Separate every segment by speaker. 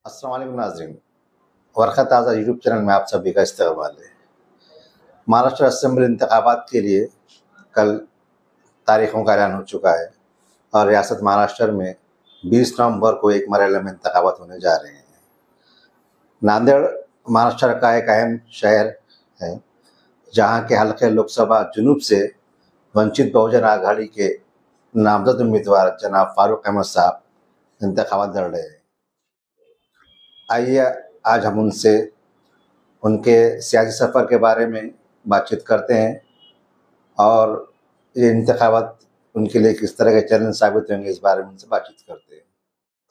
Speaker 1: अस्सलाम वालेकुम नाज़रीन। वर्क़ा ताज़ा यूट्यूब चैनल में आप सभी का इस्तकबाल है। महाराष्ट्र असेंबली इंतखाबात के लिए कल तारीखों का ऐलान हो चुका है और रियासत महाराष्ट्र में 20 नवंबर को एक मरहले में इंतखाबात होने जा रहे हैं। नांदेड़ महाराष्ट्र का एक अहम शहर है, जहाँ के हल्के लोकसभा जुनूब से वंचित बहुजन आघाड़ी के नामजद उम्मीदवार जनाब फारूक अहमद साहब इंतखाबात लड़ रहे हैं। आइए आज हम उनसे उनके सियासी सफ़र के बारे में बातचीत करते हैं और ये इंतखाबात उनके लिए किस तरह के चैलेंज साबित होंगे, इस बारे में उनसे बातचीत करते हैं।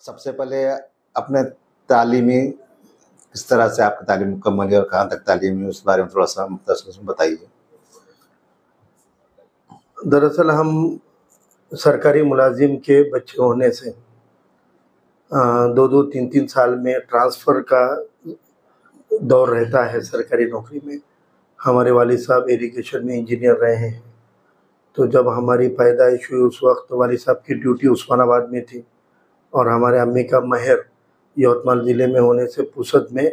Speaker 1: सबसे पहले अपने तालीमी किस तरह से आपकी तालीम मुकम्मल है और कहाँ तक तालीम है, उस बारे में थोड़ा सा मुख्तसर बताइए।
Speaker 2: दरअसल हम सरकारी मुलाजिम के बच्चे होने से 2-3 साल में ट्रांसफ़र का दौर रहता है सरकारी नौकरी में। हमारे वालिद साहब इरिगेशन में इंजीनियर रहे हैं, तो जब हमारी पैदाइश हुई उस वक्त वालिद साहब की ड्यूटी उस्मानाबाद में थी और हमारे अम्मी का महर यवतमाल ज़िले में होने से पुसद में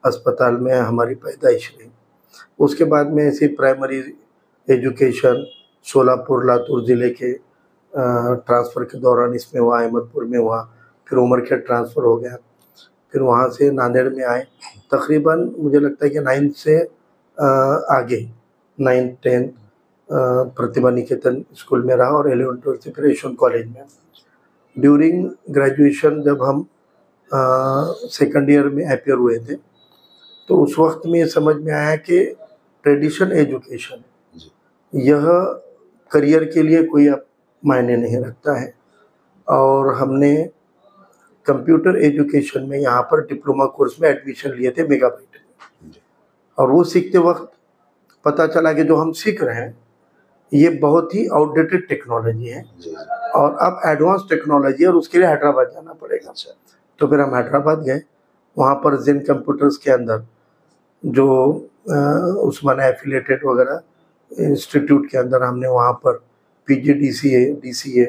Speaker 2: अस्पताल में हमारी पैदाइश रही। उसके बाद में ऐसी प्राइमरी एजुकेशन सोलापुर लातूर ज़िले के ट्रांसफ़र के दौरान इसमें हुआ, अहमदपुर में हुआ, फिर उमरखेड़ ट्रांसफ़र हो गया, फिर वहाँ से नांदेड़ में आए। तकरीबन मुझे लगता है कि 9th से आगे 9th 10th Pratibha Niketan school में रहा और 11th 12th से फिर यशवंत कॉलेज में। ड्यूरिंग ग्रेजुएशन जब हम सेकंड ईयर में अपीयर हुए थे, तो उस वक्त में ये समझ में आया कि ट्रेडिशनल एजुकेशन यह करियर के लिए कोई अब मायने नहीं रखता है, और हमने कंप्यूटर एजुकेशन में यहाँ पर डिप्लोमा कोर्स में एडमिशन लिए थे मेगाबाइट में। और वो सीखते वक्त पता चला कि जो हम सीख रहे हैं ये बहुत ही आउटडेटेड टेक्नोलॉजी है और अब एडवांस टेक्नोलॉजी है और उसके लिए हैदराबाद जाना पड़ेगा। तो फिर हम हैदराबाद गए। वहाँ पर जेन कंप्यूटर्स के अंदर जो उस्मानिया एफिलेटेड वगैरह इंस्टीट्यूट के अंदर हमने वहाँ पर PG DCA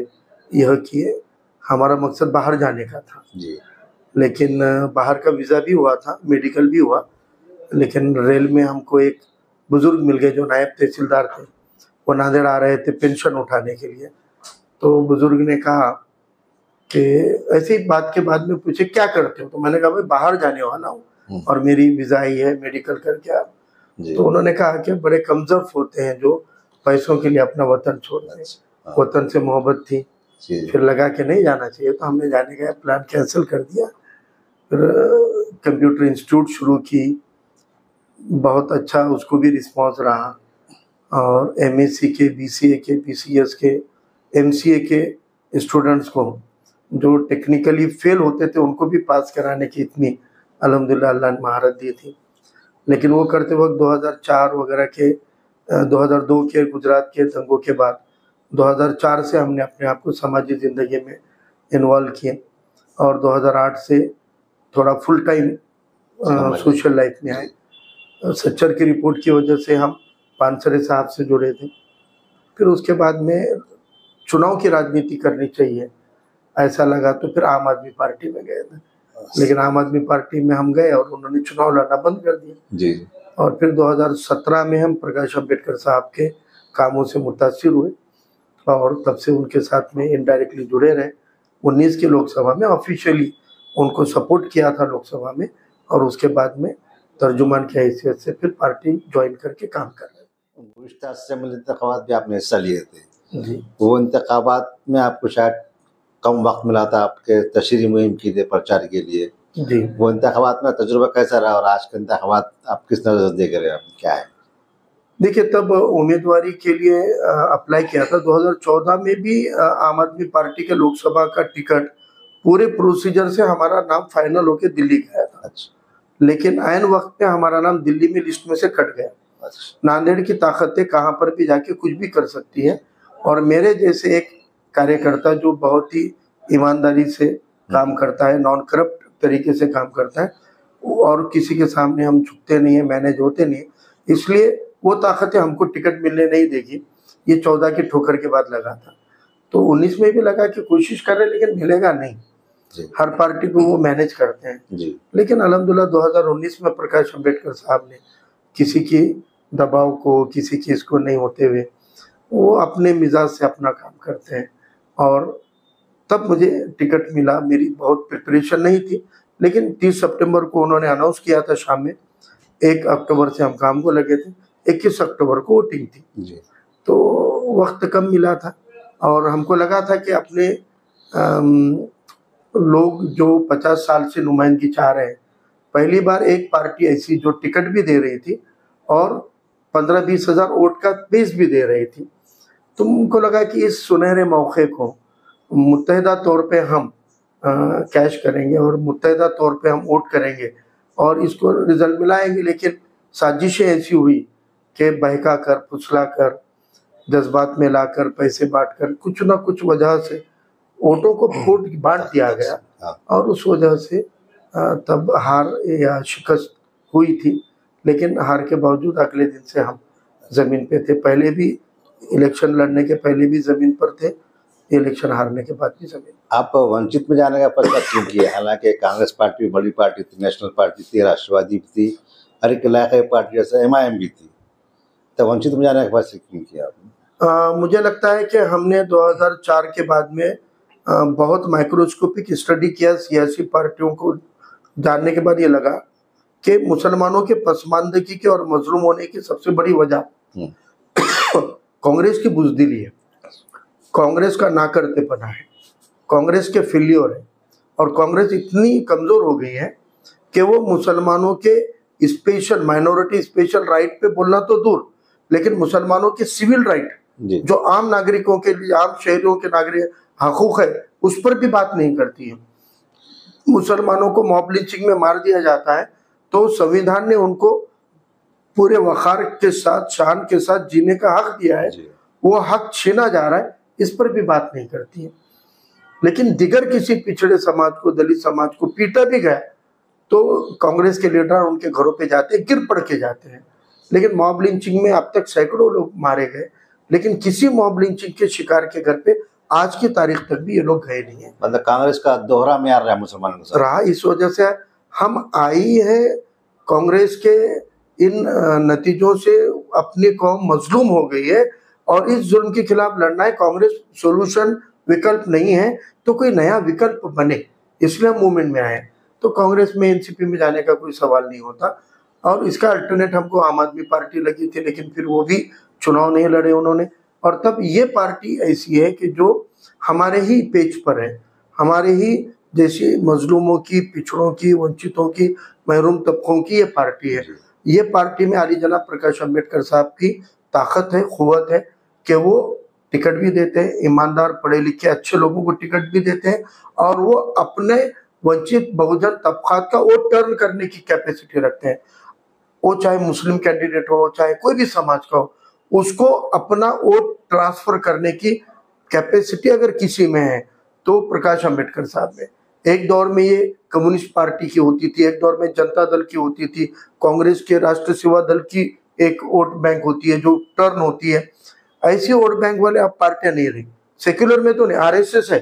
Speaker 2: यह किए। हमारा मकसद बाहर जाने का था
Speaker 1: जी,
Speaker 2: लेकिन बाहर का वीज़ा भी हुआ था, मेडिकल भी हुआ, लेकिन रेल में हमको एक बुज़ुर्ग मिल गए जो नायब तहसीलदार थे। वो नांदेड़ आ रहे थे पेंशन उठाने के लिए। तो बुज़ुर्ग ने कहा कि ऐसी बात के बाद में पूछे क्या करते हो, तो मैंने कहा भाई बाहर जाने वाला हूँ और मेरी वीज़ा ही है, मेडिकल करके आप। तो उन्होंने कहा कि बड़े कमज़ोर होते हैं जो पैसों के लिए अपना वतन छोड़ रहे हैं। वतन से मोहब्बत थी, फिर लगा कि नहीं जाना चाहिए, तो हमने जाने का प्लान कैंसिल कर दिया। फिर कंप्यूटर इंस्टीट्यूट शुरू की, बहुत अच्छा उसको भी रिस्पांस रहा और MSc के, BCA के, BCS के, MCA के स्टूडेंट्स को जो टेक्निकली फेल होते थे उनको भी पास कराने की इतनी अल्हम्दुलिल्लाह अल्लाह ने महारत दी थी। लेकिन वो करते वक्त 2004 वगैरह के 2002 के गुजरात के दंगों के बाद 2004 से हमने अपने आप को समाजी ज़िंदगी में इन्वॉल्व किए और 2008 से थोड़ा फुल टाइम सोशल लाइफ में आए। सच्चर की रिपोर्ट की वजह से हम पानसरे साहब से जुड़े थे। फिर उसके बाद में चुनाव की राजनीति करनी चाहिए ऐसा लगा, तो फिर आम आदमी पार्टी में गए थे। लेकिन आम आदमी पार्टी में हम गए और उन्होंने चुनाव लड़ना बंद कर दिया
Speaker 1: जी।
Speaker 2: और फिर 2017 में हम प्रकाश अम्बेडकर साहब के कामों से मुतासिर हुए और तब से उनके साथ में इनडायरेक्टली जुड़े रहे। 19 की लोकसभा में ऑफिशियली उनको सपोर्ट किया था लोकसभा में, और उसके बाद में तर्जुमान की हैसियत से फिर पार्टी ज्वाइन करके काम कर रहे हैं।
Speaker 1: गुज़िश्ता असेंबली इंतखाबात भी आपने हिस्सा लिए थे
Speaker 2: जी।
Speaker 1: वो इंतखाबात में आपको शायद कम वक्त मिला था आपके तशरीह मुहिम की थे प्रचार के लिए
Speaker 2: जी।
Speaker 1: वो इंतखाबात में तजुर्बा कैसा रहा और आज के इंतखाबात आप किस नज़र से देख रहे हैं, क्या है?
Speaker 2: देखिए, तब उम्मीदवारी के लिए अप्लाई किया था 2014 में भी आम आदमी पार्टी के लोकसभा का टिकट पूरे प्रोसीजर से हमारा नाम फाइनल होके दिल्ली गया था।
Speaker 1: अच्छा।
Speaker 2: लेकिन आयन वक्त पे हमारा नाम दिल्ली में लिस्ट में से कट गया।
Speaker 1: अच्छा।
Speaker 2: नांदेड़ की ताकतें कहाँ पर भी जाके कुछ भी कर सकती है, और मेरे जैसे एक कार्यकर्ता जो बहुत ही ईमानदारी से काम करता है, नॉन करप्ट तरीके से काम करता है और किसी के सामने हम झुकते नहीं है, मैनेज होते नहीं, इसलिए वो ताकतें हमको टिकट मिलने नहीं देगी। ये 14 की ठोकर के बाद लगा था, तो 19 में भी लगा कि कोशिश कर रहे लेकिन मिलेगा नहीं।
Speaker 1: जी
Speaker 2: हर पार्टी को वो मैनेज करते हैं।
Speaker 1: जी
Speaker 2: लेकिन अल्हम्दुलिल्लाह 2019 में प्रकाश अम्बेडकर साहब ने किसी की दबाव को, किसी चीज़ को नहीं होते हुए वो अपने मिजाज से अपना काम करते हैं। और तब मुझे टिकट मिला। मेरी बहुत प्रिपरेशन नहीं थी, लेकिन 30 सितंबर को उन्होंने अनाउंस किया था शाम में, 1 अक्टूबर से हम काम को लगे थे, 21 अक्टूबर को वोटिंग थी।
Speaker 1: जी
Speaker 2: तो वक्त कम मिला था और हमको लगा था कि अपने लोग जो 50 साल से नुमाइंदगी चाह रहे हैं, पहली बार एक पार्टी ऐसी जो टिकट भी दे रही थी और 15-20 हज़ार वोट का बेस भी दे रही थी। तो उनको लगा कि इस सुनहरे मौके को मुत्तहिदा तौर पे हम कैश करेंगे और मुत्तहिदा तौर पे हम वोट करेंगे और इसको रिजल्ट मिलाएंगे। लेकिन साजिशें ऐसी हुई कि बहका कर, फुसला कर, जज्बात में लाकर, पैसे बांटकर, कुछ ना कुछ वजह से वोटों को फूट बांट दिया गया और उस वजह से तब हार या शिकस्त हुई थी। लेकिन हार के बावजूद अगले दिन से हम ज़मीन पे थे। पहले भी इलेक्शन लड़ने के पहले भी ज़मीन पर थे, इलेक्शन हारने के बाद भी ज़मीन।
Speaker 1: आप वंचित में जाने का फैसला क्यों किया? हालांकि कांग्रेस पार्टी बड़ी पार्टी थी, नेशनल पार्टी थी, राष्ट्रवादी भी थी, हर एक इलाके पार्टी जैसे MIM भी थी, तो वंचित में जाने का फैसला क्यों किया आपने?
Speaker 2: मुझे लगता है कि हमने 2004 के बाद में बहुत माइक्रोस्कोपिक स्टडी किया सियासी पार्टियों को जानने के बाद ये लगा कि मुसलमानों के पसमानदगी के और मजलूम होने की सबसे बड़ी वजह कांग्रेस की बुजदिली है, कांग्रेस का ना करतेपना है, कांग्रेस के फेल्योर है। और कांग्रेस इतनी कमज़ोर हो गई है कि वो मुसलमानों के स्पेशल माइनॉरिटी स्पेशल राइट पे बोलना तो दूर, लेकिन मुसलमानों के सिविल राइट जो आम नागरिकों के लिए, आम शहरियों के नागरिक हकूक़ है, उस पर भी बात नहीं करती है। मुसलमानों को मॉब लिंचिंग में मार दिया जाता है तो संविधान ने उनको पूरे वक़ार के साथ, शान के साथ जीने का हक दिया है, वो हक छीना जा रहा है, इस पर भी बात नहीं करती है। लेकिन दिगर किसी पिछड़े समाज को, दलित समाज को पीटा भी गया तो कांग्रेस के लीडर उनके घरों पे जाते, गिर पड़ के जाते हैं। लेकिन मॉब लिंचिंग में अब तक सैकड़ों लोग मारे गए, लेकिन किसी मॉब लिंचिंग के शिकार के घर पे आज की तारीख तक भी ये लोग गए नहीं है।
Speaker 1: मतलब कांग्रेस का दोहरा म्यार रहा मुसलमानों के साथ
Speaker 2: रहा। इस वजह से हम आई है कांग्रेस के इन नतीजों से अपनी कौम मजलूम हो गई है और इस जुल्म के खिलाफ लड़ना है। कांग्रेस सोल्यूशन विकल्प नहीं है तो कोई नया विकल्प बने, इसलिए हम मूवमेंट में आए। तो कांग्रेस में एनसीपी में जाने का कोई सवाल नहीं होता। और इसका अल्टरनेट हमको आम आदमी पार्टी लगी थी, लेकिन फिर वो भी चुनाव नहीं लड़े उन्होंने। और तब ये पार्टी ऐसी है कि जो हमारे ही पेज पर है, हमारे ही जैसे मजलूमों की, पिछड़ों की, वंचितों की, महरूम तबकों की ये पार्टी है। ये पार्टी में अली जनाब प्रकाश अम्बेडकर साहब की ताकत है, क़ुव्वत है कि वो टिकट भी देते हैं, ईमानदार पढ़े लिखे अच्छे लोगों को टिकट भी देते हैं और वो अपने वंचित बहुजन तबकात का वोट टर्न करने की कैपेसिटी रखते हैं। वो चाहे मुस्लिम कैंडिडेट हो, चाहे कोई भी समाज का हो, उसको अपना वोट ट्रांसफर करने की कैपेसिटी अगर किसी में है तो प्रकाश अम्बेडकर साहब में। एक दौर में ये कम्युनिस्ट पार्टी की होती थी, एक दौर में जनता दल की होती थी, कांग्रेस के राष्ट्र सेवा दल की एक वोट बैंक होती है जो टर्न होती है। ऐसी वोट बैंक वाले अब पार्टियां नहीं रही। सेक्युलर में तो नहीं, RSS है,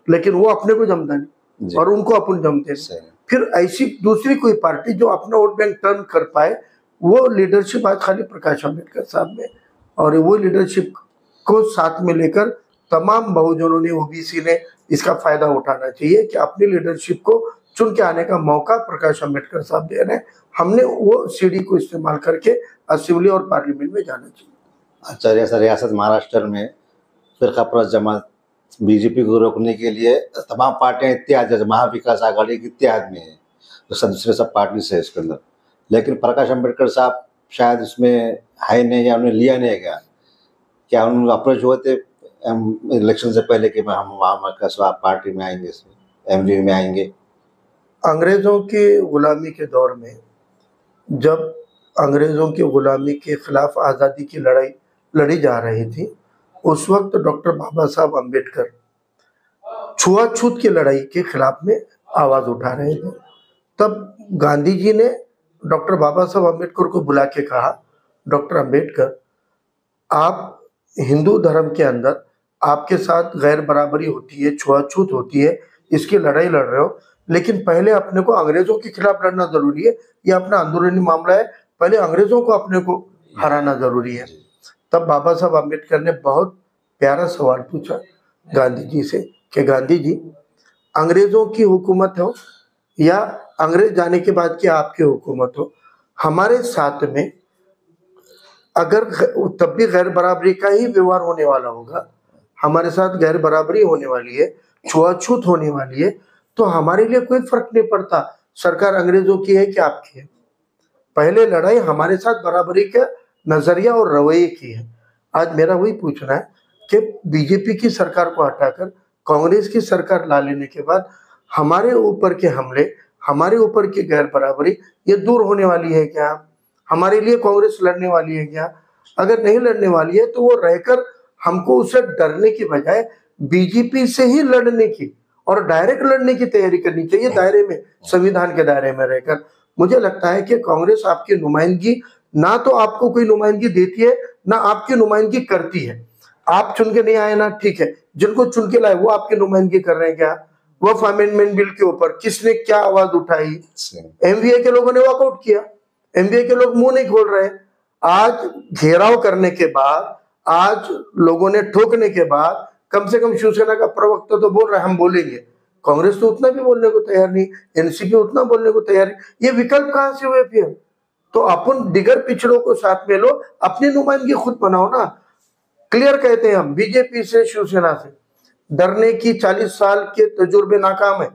Speaker 2: लेकिन वो अपने को जमता नहीं और उनको अपन जमते हैं। फिर ऐसी दूसरी कोई पार्टी जो अपना वोट बैंक टर्न कर पाए, वो लीडरशिप आज खाली प्रकाश अम्बेडकर साहब में। और वो लीडरशिप को साथ में लेकर तमाम बहुजनों ने, OBC ने इसका फायदा उठाना चाहिए कि अपनी लीडरशिप को चुन के आने का मौका प्रकाश अम्बेडकर साहब दे रहे हैं। हमने वो सीढ़ी को इस्तेमाल करके असेंबली और पार्लियामेंट में जाना चाहिए।
Speaker 1: अच्छा, जैसा रियासत महाराष्ट्र में फिरकापरस्त जमात बीजेपी को रोकने के लिए तमाम पार्टियां इत्तेहाद, जैसे महाविकास आघाड़ी के इत्तेहाद में है, तो सदस्य सब पार्टी से है इसके अंदर, लेकिन प्रकाश अम्बेडकर साहब शायद उसमें है नहीं या उन्हें लिया नहीं गया। क्या उन अप्रोच हुए थे इलेक्शन से पहले कि हम वहाँ पार्टी में आएंगे, MV में आएंगे?
Speaker 2: अंग्रेज़ों की ग़ुलामी के दौर में, जब अंग्रेज़ों की ग़ुलामी के ख़िलाफ़ आज़ादी की लड़ाई लड़ी जा रही थी, उस वक्त डॉक्टर बाबा साहब अम्बेडकर छुआछूत की लड़ाई के खिलाफ में आवाज़ उठा रहे थे। तब गांधी जी ने डॉक्टर बाबा साहब अम्बेडकर को बुला के कहा, डॉक्टर अम्बेडकर, आप हिंदू धर्म के अंदर आपके साथ गैर बराबरी होती है, छुआछूत होती है, इसकी लड़ाई लड़ रहे हो, लेकिन पहले अपने को अंग्रेजों के खिलाफ लड़ना जरूरी है। ये अपना अंदरूनी मामला है, पहले अंग्रेजों को अपने को हराना जरूरी है। तब बाबा साहब अम्बेडकर ने बहुत प्यारा सवाल पूछा गांधी जी से कि गांधी जी, अंग्रेजों की हुकूमत हो या अंग्रेज जाने के बाद की आपकी हुकूमत हो, हमारे साथ में अगर तब भी गैर बराबरी का ही व्यवहार होने वाला होगा, हमारे साथ गैर बराबरी होने वाली है, छुआछूत होने वाली है, तो हमारे लिए कोई फर्क नहीं पड़ता सरकार अंग्रेजों की है कि आपकी है। पहले लड़ाई हमारे साथ बराबरी का नजरिया और रवैये की है। आज मेरा वही पूछना है कि बीजेपी की सरकार को हटाकर कांग्रेस की सरकार ला लेने के बाद हमारे ऊपर के हमले, हमारे ऊपर की गैर बराबरी ये दूर होने वाली है क्या? हमारे लिए कांग्रेस लड़ने वाली है क्या? अगर नहीं लड़ने वाली है तो वो रहकर हमको उससे डरने की बजाय बीजेपी से ही लड़ने की और डायरेक्ट लड़ने की तैयारी करनी चाहिए, दायरे में, संविधान के दायरे में रहकर। मुझे लगता है कि कांग्रेस आपकी नुमाइंदगी ना तो आपको कोई नुमाइंदगी देती है ना आपकी नुमाइंदगी करती है। आप चुन के नहीं आए ना, ठीक है, जिनको चुन के लाए वो आपकी नुमाइंदगी कर रहे हैं क्या? वक्फ अमेंडमेंट बिल के ऊपर किसने क्या आवाज उठाई? एमवीए के लोगों ने वॉकआउट किया, एमवीए के लोग मुंह नहीं खोल रहे। आज घेराव करने के बाद, आज लोगों ने ठोकने के बाद कम से कम शिवसेना का प्रवक्ता तो बोल रहा है हम बोलेंगे। कांग्रेस तो उतना भी बोलने को तैयार नहीं, एनसीपी उतना बोलने को तैयार नहीं। ये विकल्प कहां से हुए फिर? तो अपन दिगर पिछड़ों को साथ में लो, अपनी नुमाइंदगी खुद बनाओ ना। क्लियर कहते हैं हम, बीजेपी से, शिवसेना से डरने की 40 साल के तजुर्बे नाकाम है।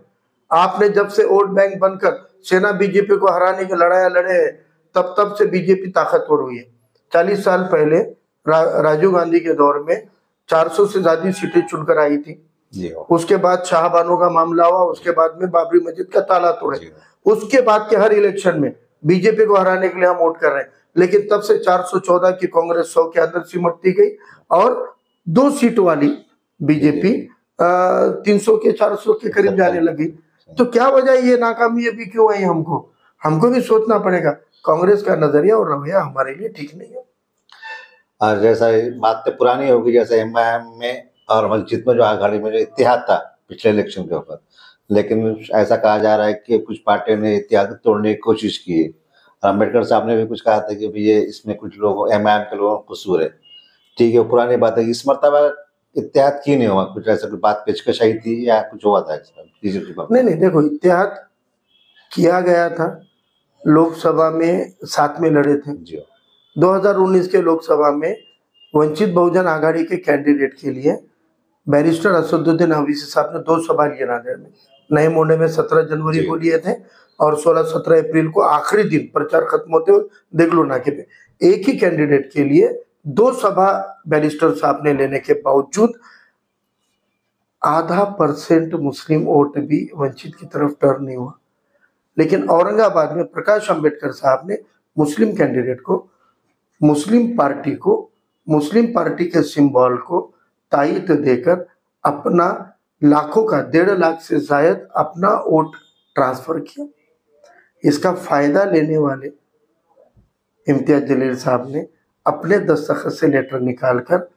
Speaker 2: आपने जब से वोट बैंक बनकर सेना बीजेपी को हराने की लड़ाई लड़े हैं, तब से बीजेपी ताकतवर हुई है। 40 साल पहले राजीव गांधी के दौर में 400 से ज्यादा सीटें चुनकर आई थी। उसके बाद शाहबानो का मामला हुआ, उसके बाद में बाबरी मस्जिद का ताला तोड़े, उसके बाद के हर इलेक्शन में बीजेपी को हराने के लिए हम वोट कर रहे हैं। लेकिन तब से 414 की कांग्रेस 100 के अंदर सिमटती गई और 2 सीट वाली बीजेपी 300 के 400 के करीब जाने लगी। तो क्या वजह ये नाकामी अभी क्यों आई? हमको भी सोचना पड़ेगा। कांग्रेस का नजरिया और रवैया हमारे लिए ठीक नहीं है।
Speaker 1: और जैसा बात तो पुरानी होगी, जैसे एमआईएम में और वंचित में जो आघाड़ी में जो इत्तेहाद था पिछले इलेक्शन के ऊपर, लेकिन ऐसा कहा जा रहा है कि कुछ पार्टियों ने इत्तेहाद तोड़ने की कोशिश की है। और अम्बेडकर साहब ने भी कुछ कहा था कि भी ये इसमें कुछ लोगों, एमआईएम के लोगों को कसूर है। ठीक है, वो पुरानी बात है। इस मरतबा इत्तेहाद क्यों नहीं हुआ? कुछ ऐसा कुछ बात पेचकश आई थी या कुछ हुआ था?
Speaker 2: नहीं, देखो, इत्तेहाद किया गया था, लोकसभा में साथ में लड़े थे। 2019 के लोकसभा में वंचित बहुजन आघाड़ी के कैंडिडेट के लिए बैरिस्टर असदुद्दीन ओवैसी साहब ने 2 सभा लिए नांदेड़ में। नए मोहल्ले में 17 जनवरी को लिए थे और 16-17 अप्रैल को आखिरी दिन प्रचार खत्म होते हुए देगलू नाके पे एक ही कैंडिडेट के लिए 2 सभा बैरिस्टर साहब ने लेने के बावजूद 0.5% मुस्लिम वोट भी वंचित की तरफ टर्न नहीं हुआ। लेकिन औरंगाबाद में प्रकाश अंबेडकर साहब ने मुस्लिम कैंडिडेट को, मुस्लिम पार्टी के सिंबल को तायीद देकर अपना लाखों का 1.5 लाख से जायद अपना वोट ट्रांसफर किया। इसका फायदा लेने वाले इम्तियाज जलील साहब ने अपने दस्तखत से लेटर निकालकर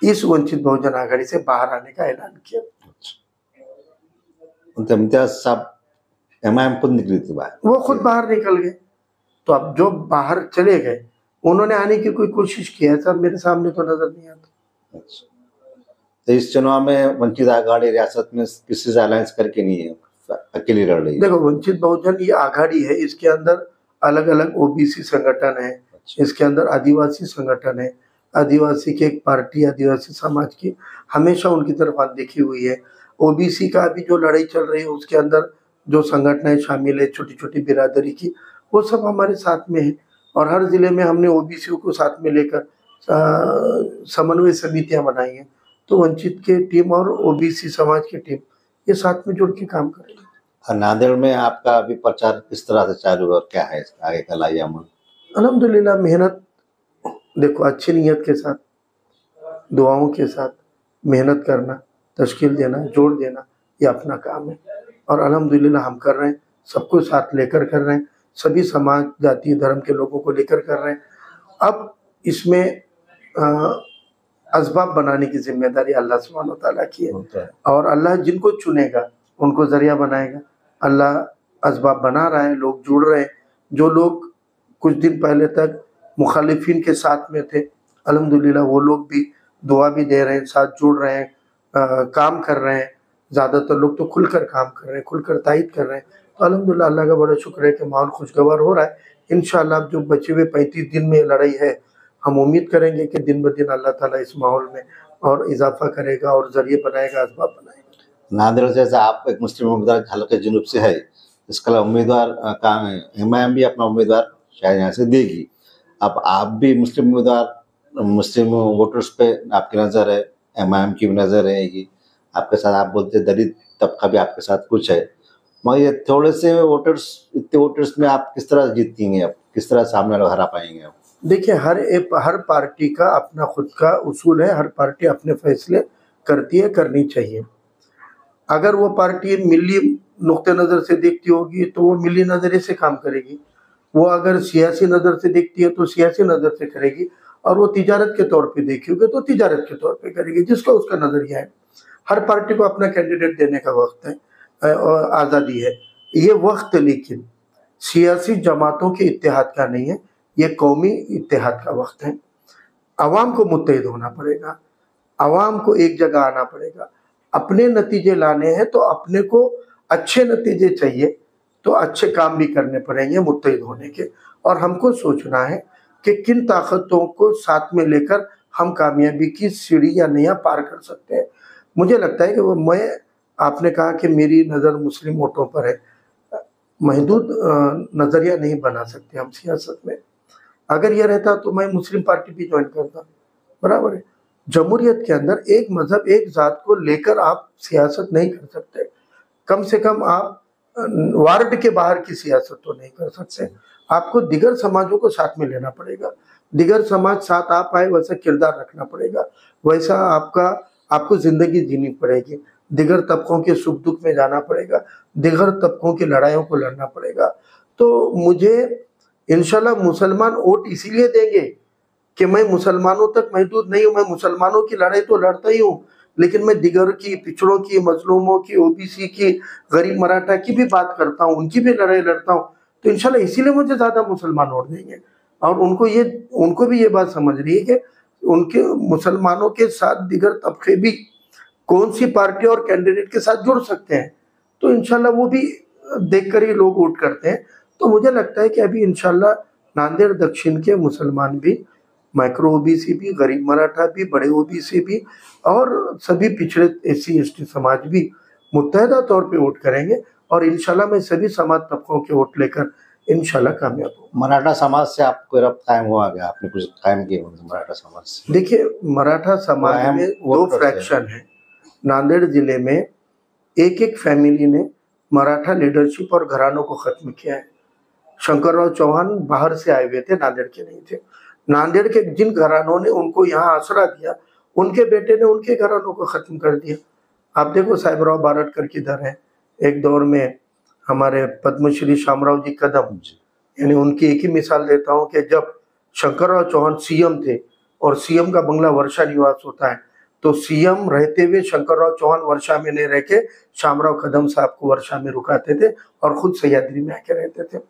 Speaker 2: इस वंचित बहुजन आघाड़ी से बाहर आने का ऐलान किया।
Speaker 1: इम्तियाज साहब एमआईएम खुद निकली थी बाहर,
Speaker 2: वो खुद बाहर निकल गए। तो अब जो बाहर चले गए उन्होंने आने की कोई कोशिश की है सब मेरे सामने तो नजर नहीं आता।
Speaker 1: अच्छा, तो इस चुनाव में वंचित आघाड़ी रियासत में किसी से अलायंस करके नहीं है, अकेली लड़ रही है?
Speaker 2: देखो, वंचित बहुजन ये आघाड़ी है, इसके अंदर अलग अलग ओबीसी संगठन है, इसके अंदर आदिवासी संगठन है, आदिवासी की एक पार्टी आदिवासी समाज की हमेशा उनकी तरफ अनदेखी हुई है। ओबीसी का अभी जो लड़ाई चल रही है उसके अंदर जो संगठनें शामिल है छोटी छोटी बिरादरी की, वो सब हमारे साथ में है और हर जिले में हमने ओबीसी को साथ में लेकर समन्वय समितियां बनाई हैं। तो वंचित के टीम और ओबीसी समाज की टीम ये साथ में जुड़ के काम करेंगे।
Speaker 1: नांदेड़ में आपका अभी प्रचार किस तरह से चालू है और क्या है आगे का लाइयामन?
Speaker 2: अल्हम्दुलिल्लाह, मेहनत, देखो, अच्छी नीयत के साथ, दुआओं के साथ मेहनत करना, तश्कील देना, जोड़ देना, ये अपना काम है और अल्हम्दुलिल्लाह हम कर रहे हैं। सबको साथ लेकर कर रहे हैं, सभी समाज, जाति, धर्म के लोगों को लेकर कर रहे हैं। अब इसमें असबाब बनाने की जिम्मेदारी अल्लाह सुब्हानहू तआला की है और अल्लाह जिनको चुनेगा उनको जरिया बनाएगा। अल्लाह असबाब बना रहा है, लोग जुड़ रहे हैं। जो लोग कुछ दिन पहले तक मुखालिफिन के साथ में थे, अल्हम्दुलिल्लाह वो लोग भी दुआ भी दे रहे हैं, साथ जुड़ रहे हैं, काम कर रहे हैं। ज़्यादातर लोग तो खुलकर काम कर रहे हैं, खुलकर तायद कर रहे हैं। तो अल्हम्दुलिल्लाह अल्लाह का बड़ा शुक्र है कि माहौल खुशगवार हो रहा है। इंशाअल्लाह अब जो बचे हुए 35 दिन में लड़ाई है, हम उम्मीद करेंगे कि दिन ब दिन अल्लाह ताला इस माहौल में और इजाफा करेगा और जरिए बनाएगा, असबाब बनाएगा।
Speaker 1: नादिर जैसे आप एक मुस्लिम उम्मीदवार हल्के जुनूब से है, इसका उम्मीदवार का हिमायम भी अपना उम्मीदवार शायद यहाँ से देगी। अब आप भी मुस्लिम उम्मीदवार, मुस्लिम वोटर्स पे आपकी नज़र है, हिमायम की भी नज़र रहेगी आपके साथ। आप बोलते दलित तबका भी आपके साथ कुछ है, मगर ये थोड़े से वोटर्स, इतने वोटर्स में आप किस तरह जीतेंगे, आप किस तरह सामने वाला हरा पाएंगे आप?
Speaker 2: देखिए, हर पार्टी का अपना खुद का उसूल है, हर पार्टी अपने फैसले करती है, करनी चाहिए। अगर वो पार्टी मिली नुक्ते नज़र से देखती होगी तो वो मिली नज़रिए से काम करेगी, वो अगर सियासी नज़र से देखती है तो सियासी नज़र से करेगी, और वो तिजारत के तौर पे देखी होगी तो तिजारत के तौर पे करेगी, जिसका उसका नज़रिया है। हर पार्टी को अपना कैंडिडेट देने का वक्त है और आज़ादी है। ये वक्त लेकिन सियासी जमातों के इत्तेहाद का नहीं है, ये कौमी इत्तेहाद का वक्त है। आवाम को मुत्तहिद होना पड़ेगा, आवाम को एक जगह आना पड़ेगा। अपने नतीजे लाने हैं तो अपने को अच्छे नतीजे चाहिए, तो अच्छे काम भी करने पड़ेंगे मुत्तहिद होने के। और हमको सोचना है कि किन ताकतों को साथ में लेकर हम कामयाबी की सीढ़ी या नैया पार कर सकते हैं। मुझे लगता है कि आपने कहा कि मेरी नज़र मुस्लिम वोटों पर है, महदूद नज़रिया नहीं बना सकते हम सियासत में। अगर यह रहता तो मैं मुस्लिम पार्टी भी ज्वाइन करता, बराबर है। जमहूरियत के अंदर एक मजहब, एक जात को लेकर आप सियासत नहीं कर सकते। कम से कम आप वार्ड के बाहर की सियासत तो नहीं कर सकते। आपको दिगर समाजों को साथ में लेना पड़ेगा, दिगर समाज साथ आ पाए वैसा किरदार रखना पड़ेगा, वैसा आपको जिंदगी जीनी पड़ेगी। दिगर तबकों के सुख दुख में जाना पड़ेगा, दिगर तबकों की लड़ाइयों को लड़ना पड़ेगा। तो मुझे इंशाल्लाह मुसलमान वोट इसीलिए देंगे कि मैं मुसलमानों तक महदूद नहीं हूँ। मैं मुसलमानों की लड़ाई तो लड़ता ही हूँ, लेकिन मैं दिगर की, पिछड़ों की, मजलूमों की, ओबीसी की, गरीब मराठा की भी बात करता हूँ, उनकी भी लड़ाई लड़ता हूँ। तो इंशाल्लाह इसीलिए मुझे ज़्यादा मुसलमान वोट देंगे। और उनको भी ये बात समझ रही है कि उनके मुसलमानों के साथ दिगर तबके भी कौन सी पार्टी और कैंडिडेट के साथ जुड़ सकते हैं, तो इंशाल्लाह वो भी देखकर ही लोग वोट करते हैं। तो मुझे लगता है कि अभी इंशाल्लाह नांदेड़ दक्षिण के मुसलमान भी, माइक्रो ओबीसी भी, गरीब मराठा भी, बड़े ओबीसी भी और सभी पिछड़े एससी एसटी समाज भी मुत्तहदा तौर पे वोट करेंगे। और इंशाल्लाह मैं सभी समाज तबकों के वोट लेकर इंशाल्लाह कामयाब हूँ।
Speaker 1: मराठा समाज से आपको रब्त कायम हुआ गया, आपने कुछ कायम किया मराठा समाज से?
Speaker 2: देखिए, मराठा समाज में दो फ्रैक्शन है। नांदेड़ जिले में एक फैमिली ने मराठा लीडरशिप और घरानों को खत्म किया है। शंकरराव चौहान बाहर से आए हुए थे, नांदेड़ के नहीं थे। नांदेड़ के जिन घरानों ने उनको यहाँ आसरा दिया, उनके बेटे ने उनके घरानों को खत्म कर दिया। आप देखो साहिबराव बारटकर किधर है। एक दौर में हमारे पद्मश्री शामराव जी कदम, यानी उनकी एक ही मिसाल देता हूँ कि जब शंकरराव चौहान सीएम थे और सीएम का बंगला वर्षा निवास होता है, तो सीएम रहते हुए शंकरराव चौहान वर्षा में नहीं रह के शामराव कदम साहब को वर्षा में रुकाते थे और खुद सह्याद्री में आके रहते थे।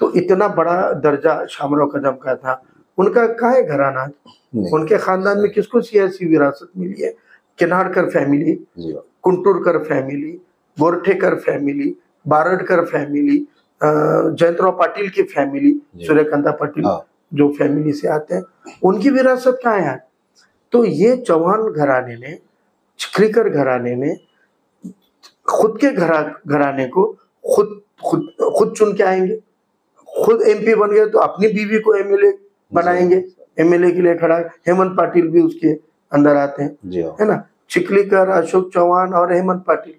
Speaker 2: तो इतना बड़ा दर्जा शामराव कदम का था। उनका कहाँ है घराना? उनके खानदान में किसको सियासी विरासत मिली है? Kinarkar family, Kunturkar family, Borthekar family, Baratkar family, Jayantrao Patil की फैमिली, सूर्यकांता पाटिल जो फैमिली से आते हैं, उनकी विरासत कहाँ है? तो ये चौहान घराने ने, चिखलीकर घराने ने खुद के घराने को खुद चुन के आएंगे। खुद एमपी बन गए तो अपनी बीवी को एमएलए बनाएंगे, एमएलए के लिए खड़ा। हेमंत पाटिल भी उसके अंदर आते हैं, है ना। चिखलीकर, अशोक चौहान और हेमंत पाटिल,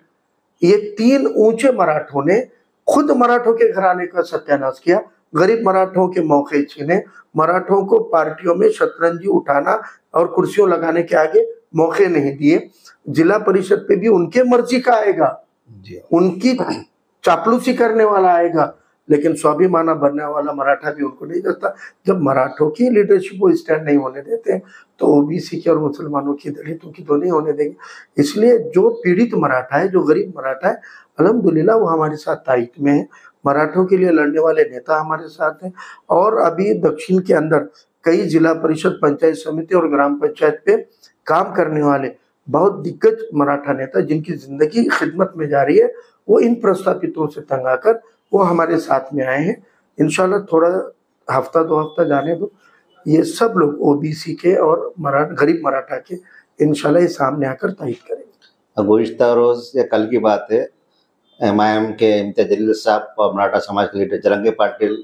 Speaker 2: ये तीन ऊंचे मराठों ने खुद मराठों के घराने का सत्यानाश किया, गरीब मराठों के मौके छीने, मराठों को पार्टियों में शतरंजी उठाना और कुर्सियों लगाने के आगे मौके नहीं दिए। जिला परिषद पे भी उनके मर्जी का आएगा, उनकी चापलूसी करने वाला आएगा। लेकिन स्वाभिमाना बनने वाला मराठा भी उनको नहीं देता। जब मराठों की लीडरशिप वो स्टैंड नहीं होने देते हैं तो ओबीसी की और मुसलमानों की, दलितों की तो नहीं होने देंगे। इसलिए जो पीड़ित मराठा है, जो गरीब मराठा है, अल्हम्दुलिल्लाह वो हमारे साथ ताइट में है। मराठों के लिए लड़ने वाले नेता हमारे साथ हैं। और अभी दक्षिण के अंदर कई जिला परिषद, पंचायत समिति और ग्राम पंचायत पे काम करने वाले बहुत दिग्गज मराठा नेता जिनकी जिंदगी खिदमत में जा रही है, वो इन प्रस्तापितों से तंग आकर वो हमारे साथ में आए हैं। इंशाल्लाह थोड़ा हफ्ता 2 हफ्ता जाने दो, ये सब लोग ओबीसी के और गरीब मराठा के इंशाल्लाह ये सामने आकर तायद करेंगे।
Speaker 1: गुज़िश्ता रोज या कल की बात है, एमआईएम के इम्तियाज जलील साहब और मराठा समाज के लीडर जरंगे पाटिल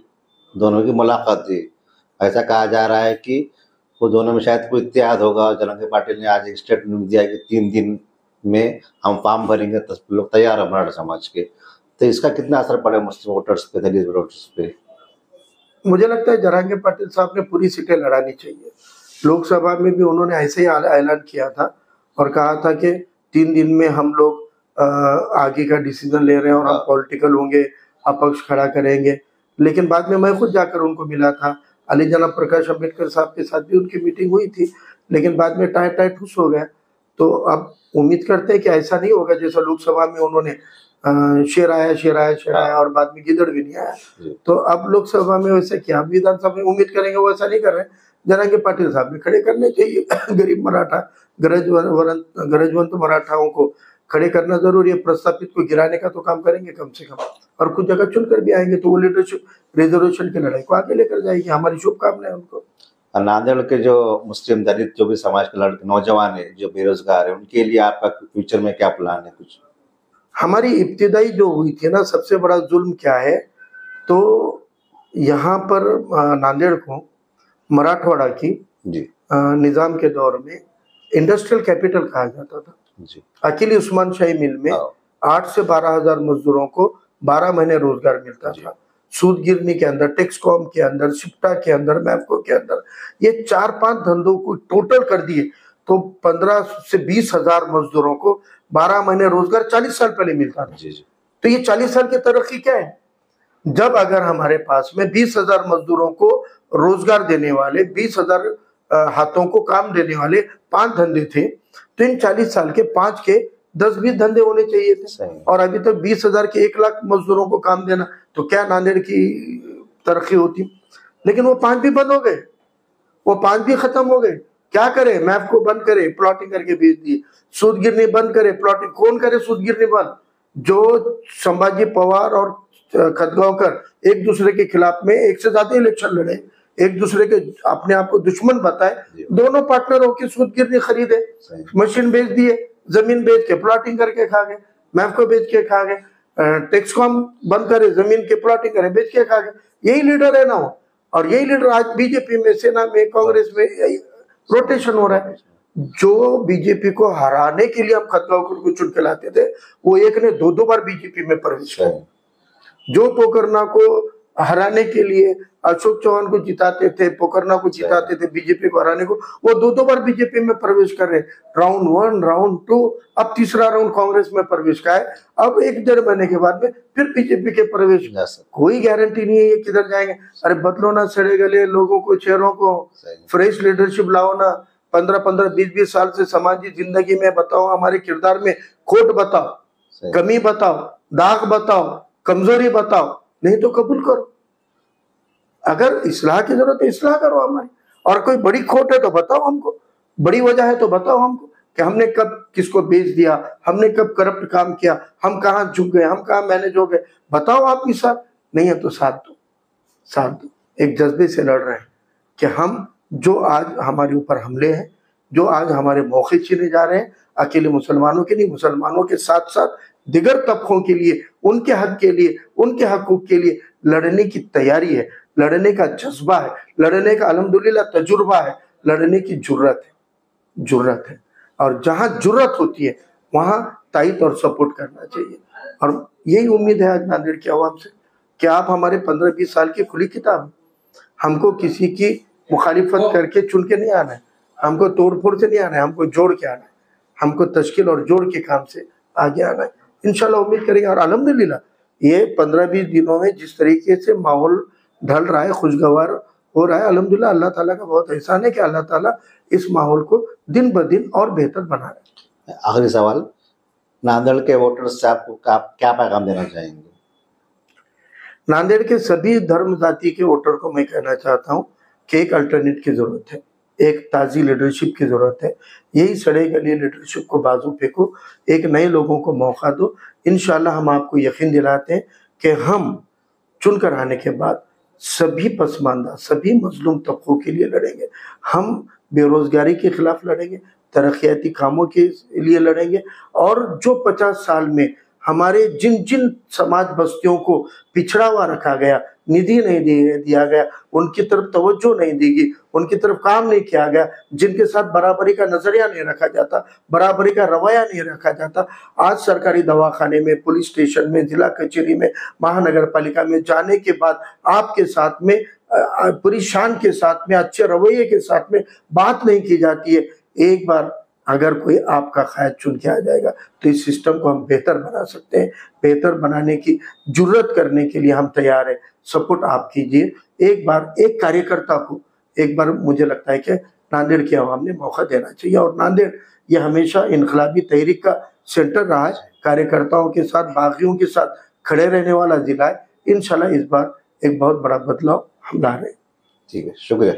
Speaker 1: दोनों की मुलाकात हुई। ऐसा कहा जा रहा है कि वो दोनों में शायद कोई इत्तेहाद होगा और जरंगे पाटिल ने आज एक स्टेटमेंट दिया कि 3 दिन में हम फॉर्म भरेंगे, तो लोग तैयार है मराठा समाज के। तो इसका कितना असर पड़े मुस्लिम वोटर्स पे, दलित वोटर्स पे?
Speaker 2: मुझे लगता है जरंगे पाटिल साहब ने पूरी सीटें लड़ानी चाहिए। लोकसभा में भी उन्होंने ऐसे ही ऐलान किया था और कहा था कि 3 दिन में हम लोग आगे का डिसीजन ले रहे हैं और हम पॉलिटिकल होंगे, अपक्ष खड़ा करेंगे। लेकिन बाद में मैं खुद जाकर उनको मिला था, अली जनाब प्रकाश अम्बेडकर साहब के साथ भी उनकी मीटिंग हुई थी, लेकिन बाद में टाई ठुस हो गया। तो अब उम्मीद करते हैं कि ऐसा नहीं होगा जैसा लोकसभा में उन्होंने शेर आया और बाद में गिदड़ भी नहीं आया। तो अब लोकसभा में वैसे क्या, विधानसभा में उम्मीद करेंगे वो ऐसा नहीं कर रहे। जरंगे पाटिल साहब ने खड़े करने चाहिए गरीब मराठा, गरजवंत मराठाओं को खड़े करना जरूरी है। प्रस्तापित को गिराने का तो काम करेंगे कम से कम, और कुछ जगह चुनकर भी आएंगे तो वो लीडरशिप रिजर्वेशन की लड़ाई को आगे लेकर जाएगी। हमारी शुभकामनाएं उनको।
Speaker 1: नांदेड़ के जो मुस्लिम दलित जो भी समाज के लड़के नौजवान है जो बेरोजगार है, उनके लिए आपका फ्यूचर में क्या प्लान है? कुछ
Speaker 2: हमारी इब्तिदाई जो हुई थी ना, सबसे बड़ा जुल्म क्या है, तो यहाँ पर नांदेड़ को मराठवाड़ा की निजाम के दौर में इंडस्ट्रियल कैपिटल कहा जाता था। अकीली उस्मान शाही मिल में 8 से 12 हजार मजदूरों को 12 महीने रोजगार मिलता था। सूदगिरनी के अंदर, टेक्सकॉम के अंदर, सिप्टा के अंदर, मैफको के अंदर, ये 4-5 धंधों को टोटल कर दिए तो 15 से 20 हजार मजदूरों को 12 महीने रोजगार 40 साल पहले मिलता था। तो ये 40 साल की तरक्की क्या है? जब अगर हमारे पास में 20 हजार मजदूरों को रोजगार देने वाले, 20 हजार हाथों को काम देने वाले 5 धंधे थे, तो इन 40 साल के 5 के 10-20 धंधे होने चाहिए थे। और अभी तक 20 हजार के 1 लाख मजदूरों को काम देना, तो क्या नांदेड़ की तरक्की होती? लेकिन वो 5 भी बंद हो गए, वो 5 भी खत्म हो गए। क्या करे? मैप को बंद करे, प्लॉटिंग करके बेच दिए। सूदगिरनी बंद करे, प्लॉटिंग कौन करे? सूदगिरनी बंद। जो संभाजी पवार और खतगांवकर एक दूसरे के खिलाफ में 1 से ज्यादा इलेक्शन लड़े, एक दूसरे के अपने आप को दुश्मन बताए, दोनों पार्टनर होकर सूदगिरनी खरीदे, मशीन बेच दिए, जमीन बेच के प्लॉटिंग करके खा गए, मैप को बेच के खा गए, टेक्सकॉम बंद करे, जमीन के प्लॉटिंग करे, बेच के खा गए। यही लीडर है ना वो, और यही लीडर आज बीजेपी में, सेना में, कांग्रेस में रोटेशन हो रहा है। जो बीजेपी को हराने के लिए हम खतगांवकर को चुन के लाते थे, वो एक ने 2-2 बार बीजेपी में प्रवेश किया। जो पोकरना को हराने के लिए अशोक चौहान को जिताते थे, पोकरना को जिताते थे बीजेपी को हराने को, वो 2-2 बार बीजेपी में प्रवेश कर रहे। राउंड 1, राउंड 2, अब तीसरा राउंड कांग्रेस में प्रवेश का है। अब 1-1.5 महीने के बाद में फिर बीजेपी के प्रवेश, कोई गारंटी नहीं है ये किधर जाएंगे। अरे बदलो ना सड़े गले लोगों को, चेहरों को, फ्रेश लीडरशिप लाओ ना। 15-15, 20-20 साल से समाजी जिंदगी में बताओ, हमारे किरदार में खोट बताओ, कमी बताओ, दाग बताओ, कमजोरी बताओ, नहीं तो कबूल करो। अगर इस्लाह की जरूरत है, इस्लाह करो हमारी। और कोई बड़ी खोट है तो बताओ हमको, बड़ी वजह है तो बताओ हमको कि हमने कब किसको बेच दिया, हमने कब करप्ट काम किया, हम कहाँ झुक गए, हम कहाँ मैनेज हो गए, बताओ आप ही साथ। नहीं है तो साथ दो, साथ दो। एक जज्बे से लड़ रहे हैं कि हम जो आज हमारे ऊपर हमले हैं, जो आज हमारे मौके छीने जा रहे हैं, अकेले मुसलमानों के नहीं, मुसलमानों के साथ साथ दिगर तबकों के लिए, उनके हक के लिए, उनके हकूक के लिए लड़ने की तैयारी है, लड़ने का जज्बा है, लड़ने का अल्हम्दुलिल्लाह तजुर्बा है, लड़ने की जुर्रत है। और जहां जुर्रत होती है वहां तायद और सपोर्ट करना चाहिए। और यही उम्मीद है आज नांदेड़ की आवाम से कि आप हमारे 15-20 साल की खुली किताब, हमको किसी की मुखालिफत करके चुन के नहीं आना है, हमको तोड़ फोड़ से नहीं आना है, हमको जोड़ के आना है, हमको तश्कील और जोड़ के काम से आगे आना है। इंशाल्लाह उम्मीद करेंगे। और अल्हम्दुलिल्लाह ये 15-20 दिनों में जिस तरीके से माहौल ढल रहा है, खुशगवार हो रहा है, अल्हम्दुलिल्लाह अल्लाह ताला का बहुत एहसान है कि अल्लाह ताला इस माहौल को दिन ब दिन और बेहतर बना रहे हैं।
Speaker 1: आखिरी सवाल, नांदेड़ के वोटर्स से आपको आप क्या पैगाम देना चाहेंगे?
Speaker 2: नांदेड़ के सभी धर्म जाति के वोटर को मैं कहना चाहता हूँ कि एक अल्टरनेट की जरूरत है, एक ताज़ी लीडरशिप की जरूरत है। यही सड़े गली लीडरशिप को बाजू फेंको, एक नए लोगों को मौका दो। इंशाल्लाह हम आपको यकीन दिलाते हैं कि हम चुनकर आने के बाद सभी पसमानदा, सभी मजलूम तबकों के लिए लड़ेंगे। हम बेरोजगारी के खिलाफ लड़ेंगे, तरक्याती कामों के लिए लड़ेंगे, और जो 50 साल में हमारे जिन जिन समाज बस्तियों को पिछड़ा हुआ रखा गया, निधि नहीं दिया गया, उनकी तरफ तवज्जो नहीं दी गई, उनकी तरफ काम नहीं किया गया, जिनके साथ बराबरी का नजरिया नहीं रखा जाता, बराबरी का रवैया नहीं रखा जाता, आज सरकारी दवाखाने में, पुलिस स्टेशन में, जिला कचहरी में, महानगर पालिका में जाने के बाद आपके साथ में पूरी शान के साथ में, अच्छे रवैये के साथ में बात नहीं की जाती है। एक बार अगर कोई आपका ख्याल चुन के आ जाएगा तो इस सिस्टम को हम बेहतर बना सकते हैं। बेहतर बनाने की जुर्रत करने के लिए हम तैयार हैं, सपोर्ट आप कीजिए। एक बार एक कार्यकर्ता को, एक बार मुझे लगता है कि नांदेड़ की आवाम ने मौका देना चाहिए, और नांदेड़ ये हमेशा इनकलाबी तहरीक का सेंटर रहा है, कार्यकर्ताओं के साथ, बागियों के साथ खड़े रहने वाला जिला है। इंशाल्लाह इस बार एक बहुत बड़ा बदलाव हम ला रहे हैं।
Speaker 1: ठीक है, शुक्रिया।